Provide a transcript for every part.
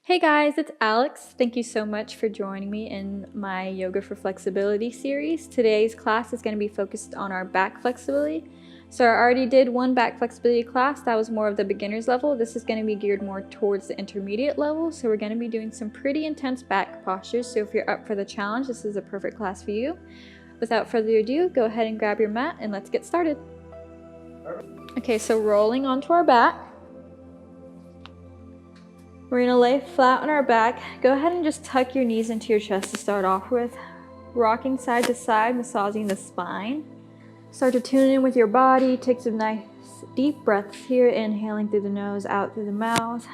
Hey guys, it's Alex. Thank you so much for joining me in my Yoga for Flexibility series. Today's class is going to be focused on our back flexibility. So I already did one back flexibility class. That was more of the beginner's level. This is going to be geared more towards the intermediate level. So we're going to be doing some pretty intense back postures. So if you're up for the challenge, this is a perfect class for you. Without further ado, go ahead and grab your mat and let's get started. Okay, so rolling onto our back. We're going to lay flat on our back. Go ahead and just tuck your knees into your chest to start off with. Rocking side to side, massaging the spine. Start to tune in with your body. Take some nice deep breaths here. Inhaling through the nose, out through the mouth.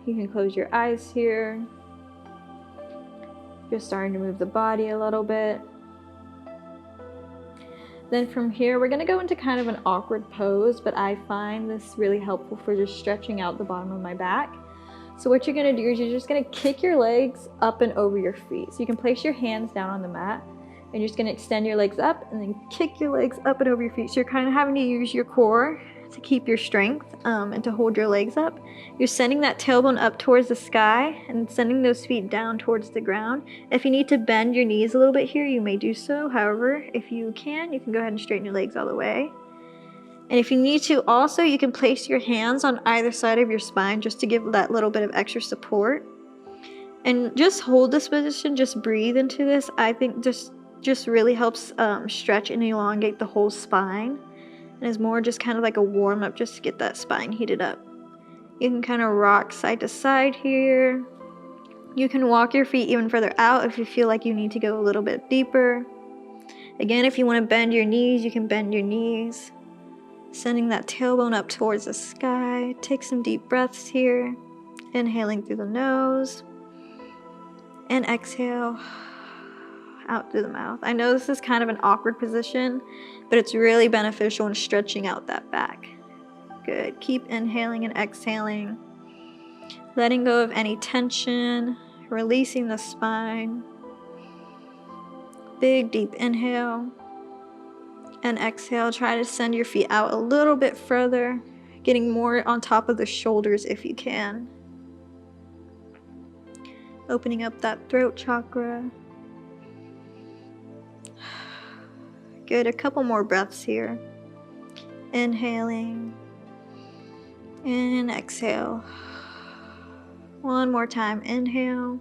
You can close your eyes here. Just starting to move the body a little bit. Then from here, we're going to go into kind of an awkward pose, but I find this really helpful for just stretching out the bottom of my back. So what you're going to do is you're just going to kick your legs up and over your feet. So you can place your hands down on the mat and you're just going to extend your legs up and then kick your legs up and over your feet. So you're kind of having to use your core to keep your strength and to hold your legs up. You're sending that tailbone up towards the sky and sending those feet down towards the ground. If you need to bend your knees a little bit here, you may do so. However, if you can go ahead and straighten your legs all the way. And if you need to also, you can place your hands on either side of your spine just to give that little bit of extra support. And just hold this position, just breathe into this. I think just really helps stretch and elongate the whole spine. And is more just kind of like a warm up just to get that spine heated up. You can kind of rock side to side here. You can walk your feet even further out if you feel like you need to go a little bit deeper. Again, if you want to bend your knees, you can bend your knees. Sending that tailbone up towards the sky. Take some deep breaths here. Inhaling through the nose. And exhale out through the mouth. I know this is kind of an awkward position, but it's really beneficial in stretching out that back. Good. Keep inhaling and exhaling. Letting go of any tension. Releasing the spine. Big deep inhale. And exhale, try to send your feet out a little bit further, getting more on top of the shoulders if you can. Opening up that throat chakra. Good, a couple more breaths here. Inhaling and exhale. One more time, inhale.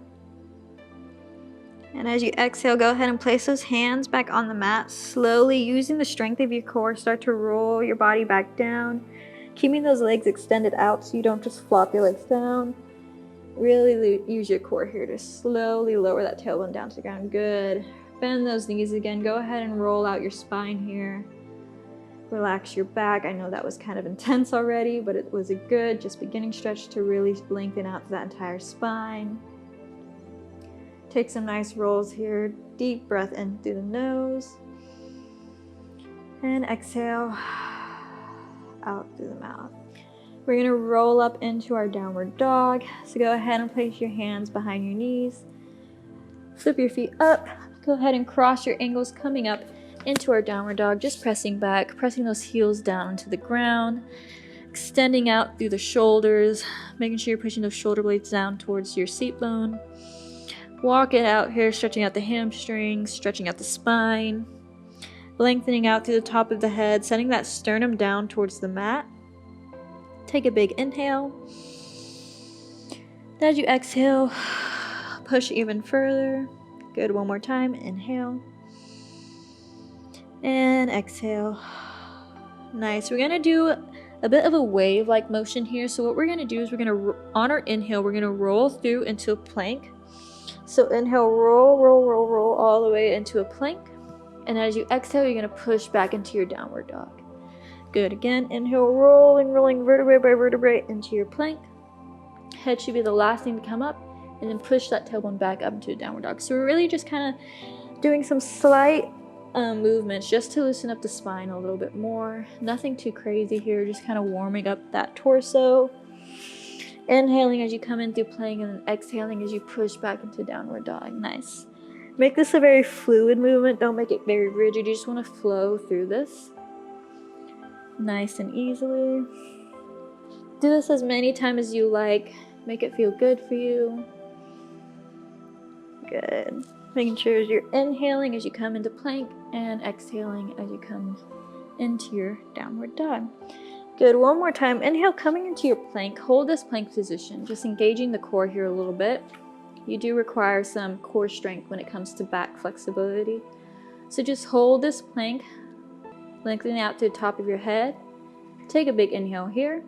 And as you exhale, go ahead and place those hands back on the mat. Slowly, using the strength of your core, start to roll your body back down. Keeping those legs extended out so you don't just flop your legs down. Really use your core here to slowly lower that tailbone down to the ground. Good. Bend those knees again. Go ahead and roll out your spine here. Relax your back. I know that was kind of intense already, but it was a good just beginning stretch to really lengthen out that entire spine. Take some nice rolls here. Deep breath in through the nose. And exhale out through the mouth. We're going to roll up into our downward dog. So go ahead and place your hands behind your knees. Flip your feet up. Go ahead and cross your ankles coming up into our downward dog. Just pressing back, pressing those heels down into the ground. Extending out through the shoulders. Making sure you're pushing those shoulder blades down towards your seat bone. Walk it out here, stretching out the hamstrings, stretching out the spine, lengthening out through the top of the head, sending that sternum down towards the mat. Take a big inhale. As you exhale, push even further. Good, one more time. Inhale. And exhale. Nice. We're going to do a bit of a wave-like motion here. So what we're going to do is on our inhale, we're going to roll through into a plank. So inhale, roll, roll, roll, roll all the way into a plank. And as you exhale, you're going to push back into your downward dog. Good. Again, inhale, rolling vertebrae by vertebrae into your plank. Head should be the last thing to come up. And then push that tailbone back up into a downward dog. So we're really just kind of doing some slight movements just to loosen up the spine a little bit more. Nothing too crazy here. Just kind of warming up that torso. Inhaling as you come in through plank and then exhaling as you push back into downward dog. Nice. Make this a very fluid movement. Don't make it very rigid. You just want to flow through this. Nice and easily. Do this as many times as you like. Make it feel good for you. Good. Making sure you're inhaling as you come into plank and exhaling as you come into your downward dog. Good. One more time. Inhale, coming into your plank. Hold this plank position, just engaging the core here a little bit. You do require some core strength when it comes to back flexibility. So just hold this plank, lengthening out to the top of your head. Take a big inhale here.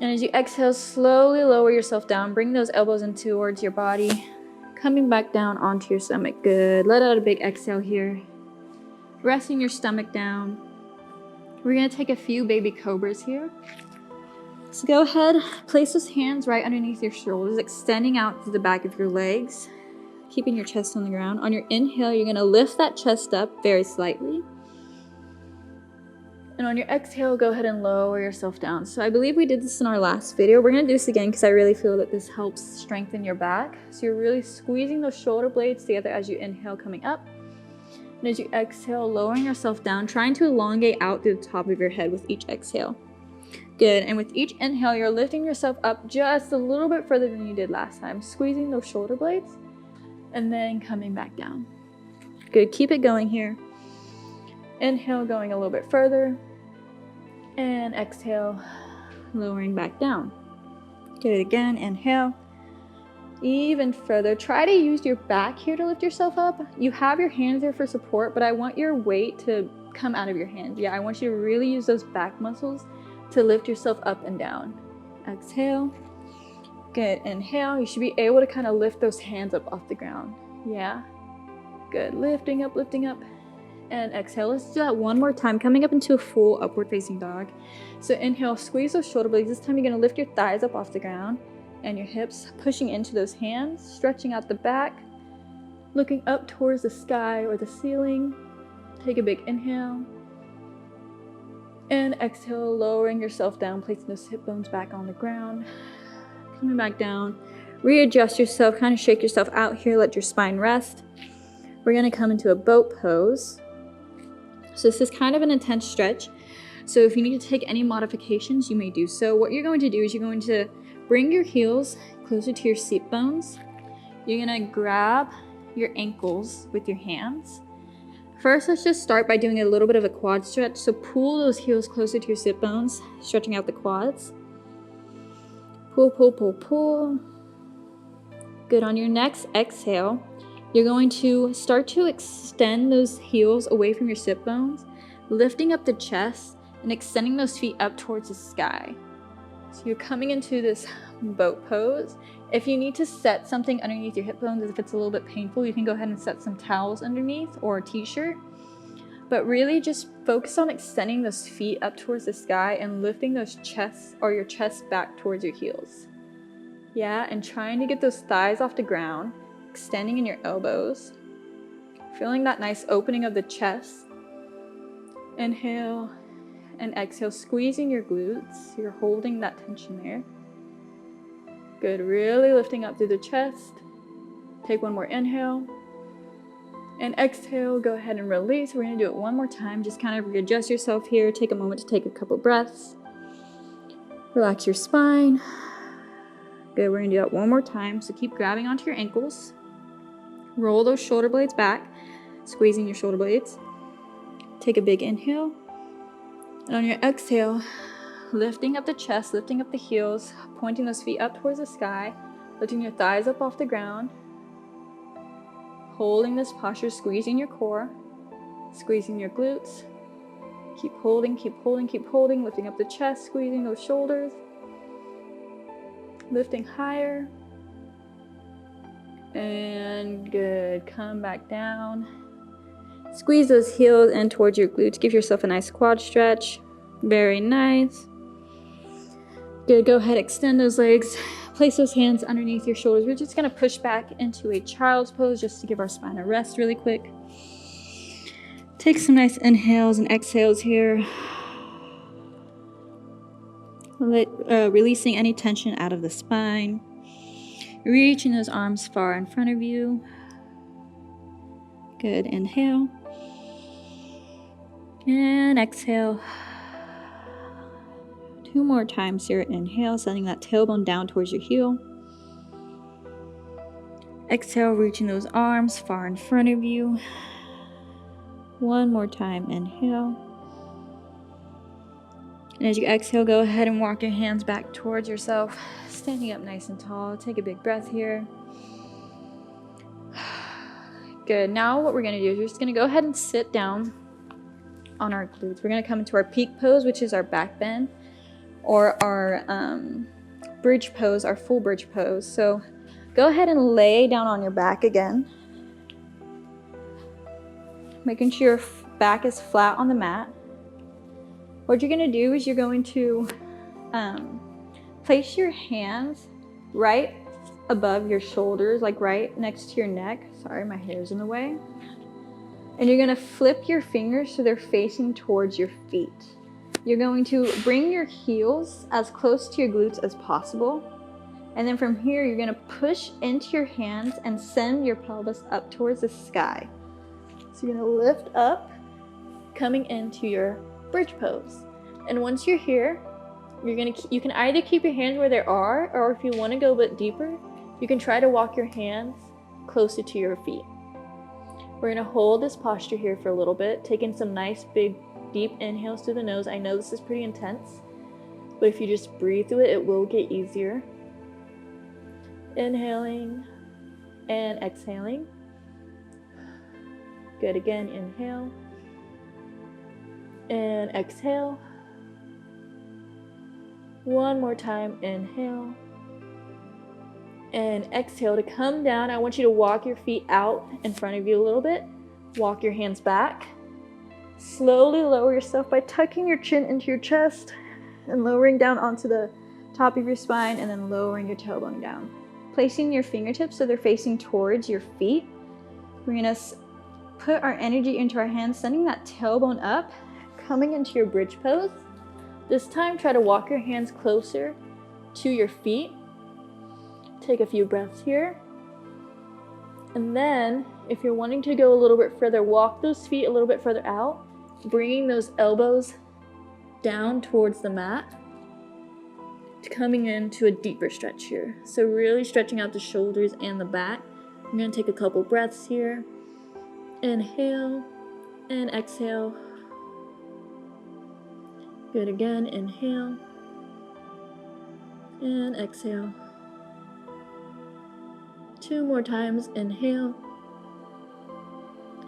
And as you exhale, slowly lower yourself down. Bring those elbows in towards your body. Coming back down onto your stomach. Good. Let out a big exhale here. Resting your stomach down. We're going to take a few baby cobras here. So go ahead, place those hands right underneath your shoulders, extending out to the back of your legs, keeping your chest on the ground. On your inhale, you're going to lift that chest up very slightly. And on your exhale, go ahead and lower yourself down. So I believe we did this in our last video. We're going to do this again because I really feel that this helps strengthen your back. So you're really squeezing those shoulder blades together as you inhale, coming up. And as you exhale, lowering yourself down, trying to elongate out through the top of your head with each exhale. Good. And with each inhale, you're lifting yourself up just a little bit further than you did last time, squeezing those shoulder blades and then coming back down. Good. Keep it going here. Inhale, going a little bit further, and exhale, lowering back down. Good. Again, inhale. Even further. Try to use your back here to lift yourself up. You have your hands there for support, but I want your weight to come out of your hands. Yeah, I want you to really use those back muscles to lift yourself up and down. Exhale. Good. Inhale. You should be able to kind of lift those hands up off the ground. Yeah. Good. Lifting up, and exhale. Let's do that one more time, coming up into a full upward facing dog. So inhale, squeeze those shoulder blades. This time you're going to lift your thighs up off the ground and your hips, pushing into those hands, stretching out the back, looking up towards the sky or the ceiling. Take a big inhale. And exhale, lowering yourself down, placing those hip bones back on the ground. Coming back down. Readjust yourself, kind of shake yourself out here, let your spine rest. We're going to come into a boat pose. So this is kind of an intense stretch. So if you need to take any modifications, you may do so. What you're going to do is you're going to bring your heels closer to your seat bones. You're going to grab your ankles with your hands. First, let's just start by doing a little bit of a quad stretch. So pull those heels closer to your sit bones, stretching out the quads. Pull, pull, pull, pull. Good. On your next exhale, you're going to start to extend those heels away from your sit bones, lifting up the chest and extending those feet up towards the sky. So you're coming into this boat pose. If you need to set something underneath your hip bones, if it's a little bit painful, you can go ahead and set some towels underneath or a t-shirt. But really just focus on extending those feet up towards the sky and lifting those chests or your chest back towards your heels. Yeah, and trying to get those thighs off the ground, extending in your elbows, feeling that nice opening of the chest. Inhale and exhale, squeezing your glutes. You're holding that tension there. Good, really lifting up through the chest. Take one more inhale. And exhale, go ahead and release. We're gonna do it one more time. Just kind of readjust yourself here. Take a moment to take a couple breaths. Relax your spine. Good, we're gonna do that one more time. So keep grabbing onto your ankles. Roll those shoulder blades back, squeezing your shoulder blades. Take a big inhale. And on your exhale, lifting up the chest, lifting up the heels, pointing those feet up towards the sky, lifting your thighs up off the ground. Holding this posture, squeezing your core, squeezing your glutes. Keep holding, keep holding, keep holding, lifting up the chest, squeezing those shoulders. Lifting higher. And good, come back down. Squeeze those heels in towards your glutes. Give yourself a nice quad stretch. Very nice. Good, go ahead, extend those legs. Place those hands underneath your shoulders. We're just gonna push back into a child's pose just to give our spine a rest really quick. Take some nice inhales and exhales here. Releasing any tension out of the spine. Reaching those arms far in front of you. Good, inhale. And exhale. 2 more times here. Inhale, sending that tailbone down towards your heel. Exhale, reaching those arms far in front of you. 1 more time, inhale. And as you exhale, go ahead and walk your hands back towards yourself, standing up nice and tall. Take a big breath here. Good. Now what we're going to do is we're just going to go ahead and sit down on our glutes. We're going to come into our peak pose, which is our back bend, or our bridge pose, our full bridge pose. So go ahead and lay down on your back again, making sure your back is flat on the mat. What you're going to do is you're going to place your hands right above your shoulders, like right next to your neck. Sorry, my hair's in the way. And you're going to flip your fingers so they're facing towards your feet. You're going to bring your heels as close to your glutes as possible. And then from here, you're going to push into your hands and send your pelvis up towards the sky. So you're going to lift up, coming into your bridge pose. And once you're here, you can either keep your hands where they are, or if you want to go a bit deeper, you can try to walk your hands closer to your feet. We're going to hold this posture here for a little bit, taking some nice big deep inhales through the nose. I know this is pretty intense, but if you just breathe through it, it will get easier. Inhaling and exhaling. Good. Again, inhale and exhale. One more time, inhale and exhale. To come down, I want you to walk your feet out in front of you a little bit. Walk your hands back. Slowly lower yourself by tucking your chin into your chest and lowering down onto the top of your spine, and then lowering your tailbone down. Placing your fingertips so they're facing towards your feet. We're going to put our energy into our hands, sending that tailbone up, coming into your bridge pose. This time, try to walk your hands closer to your feet. Take a few breaths here. And then, if you're wanting to go a little bit further, walk those feet a little bit further out, bringing those elbows down towards the mat, coming into a deeper stretch here. So really stretching out the shoulders and the back. I'm going to take a couple breaths here. Inhale and exhale. Good. Again, inhale and exhale. 2 more times, inhale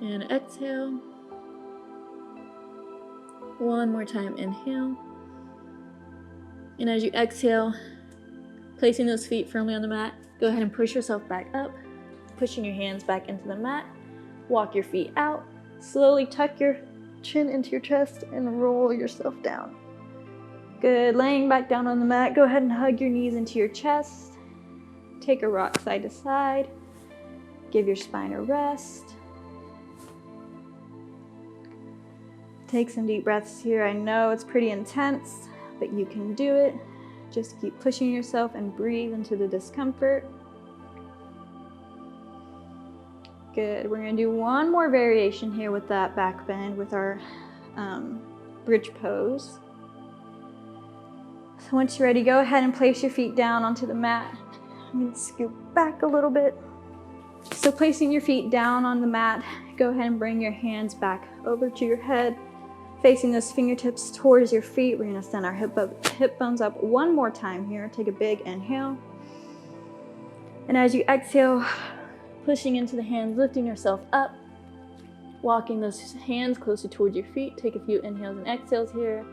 and exhale. 1 more time, inhale. And as you exhale, placing those feet firmly on the mat, go ahead and push yourself back up, pushing your hands back into the mat. Walk your feet out. Slowly tuck your chin into your chest and roll yourself down. Good. Laying back down on the mat, go ahead and hug your knees into your chest. Take a rock side to side. Give your spine a rest. Take some deep breaths here. I know it's pretty intense, but you can do it. Just keep pushing yourself and breathe into the discomfort. Good. We're going to do one more variation here with that back bend with our bridge pose. So once you're ready, go ahead and place your feet down onto the mat. I'm going to scoop back a little bit. So placing your feet down on the mat, go ahead and bring your hands back over to your head, facing those fingertips towards your feet. We're going to send our hip bones up one more time here. Take a big inhale. And as you exhale, pushing into the hands, lifting yourself up, walking those hands closer towards your feet. Take a few inhales and exhales here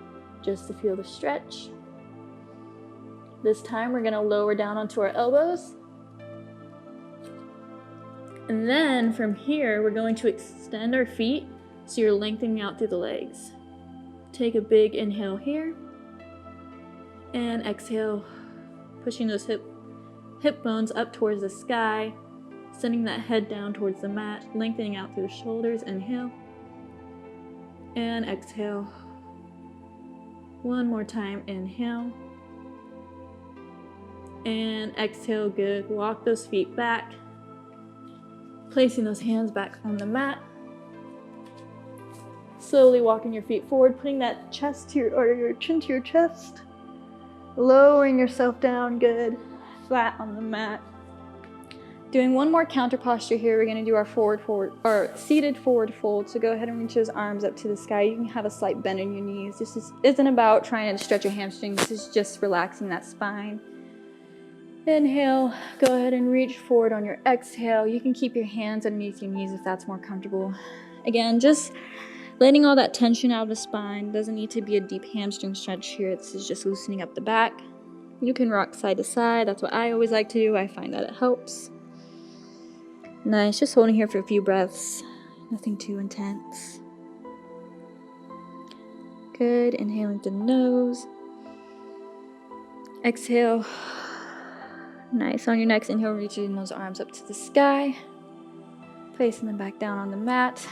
just to feel the stretch. This time we're going to lower down onto our elbows. And then from here, we're going to extend our feet so you're lengthening out through the legs. Take a big inhale here. And exhale, pushing those hip bones up towards the sky, sending that head down towards the mat, lengthening out through the shoulders. Inhale. And exhale. One more time, inhale. And exhale, good. Walk those feet back, placing those hands back on the mat. Slowly walking your feet forward, putting that chest to your chin to your chest. Lowering yourself down, good. Flat on the mat. Doing one more counter posture here. We're gonna do our seated forward fold. So go ahead and reach those arms up to the sky. You can have a slight bend in your knees. This isn't about trying to stretch your hamstrings. This is just relaxing that spine. Inhale, go ahead and reach forward on your exhale. You can keep your hands underneath your knees if that's more comfortable. Again, just letting all that tension out of the spine. Doesn't need to be a deep hamstring stretch here. This is just loosening up the back. You can rock side to side. That's what I always like to do. I find that it helps. Nice, just holding here for a few breaths. Nothing too intense. Good, inhaling through the nose. Exhale. Nice, on your next inhale, reaching those arms up to the sky. Placing them back down on the mat.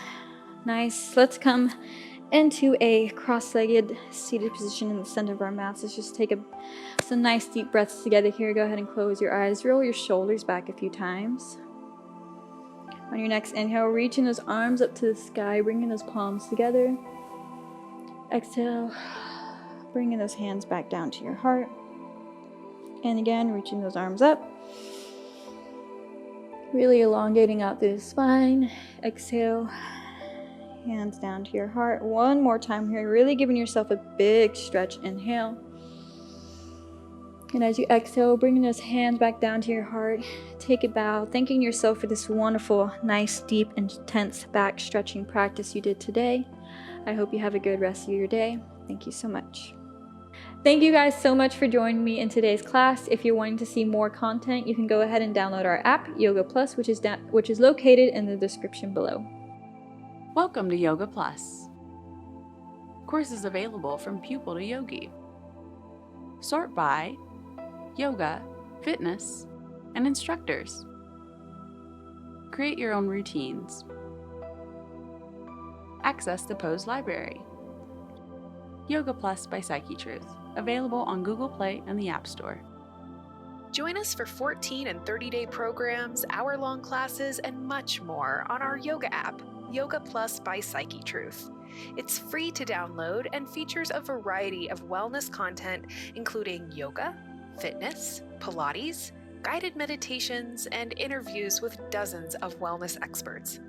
Nice, let's come into a cross-legged seated position in the center of our mats. Let's just take some nice deep breaths together here. Go ahead and close your eyes. Roll your shoulders back a few times. On your next inhale, reaching those arms up to the sky, bringing those palms together. Exhale, bringing those hands back down to your heart. And again, reaching those arms up. Really elongating out through the spine. Exhale, hands down to your heart. One more time here, really giving yourself a big stretch. Inhale. And as you exhale, bringing those hands back down to your heart, take a bow, thanking yourself for this wonderful, nice, deep, intense back stretching practice you did today. I hope you have a good rest of your day. Thank you so much. Thank you guys so much for joining me in today's class. If you're wanting to see more content, you can go ahead and download our app, Yoga Plus, which is located in the description below. Welcome to Yoga Plus. Courses available from pupil to yogi. Sort by yoga, fitness, and instructors. Create your own routines. Access the pose library. Yoga Plus by PsycheTruth, available on Google Play and the App Store. Join us for 14 and 30-day programs, hour-long classes, and much more on our yoga app, Yoga Plus by PsycheTruth. It's free to download and features a variety of wellness content, including yoga, fitness, Pilates, guided meditations, and interviews with dozens of wellness experts.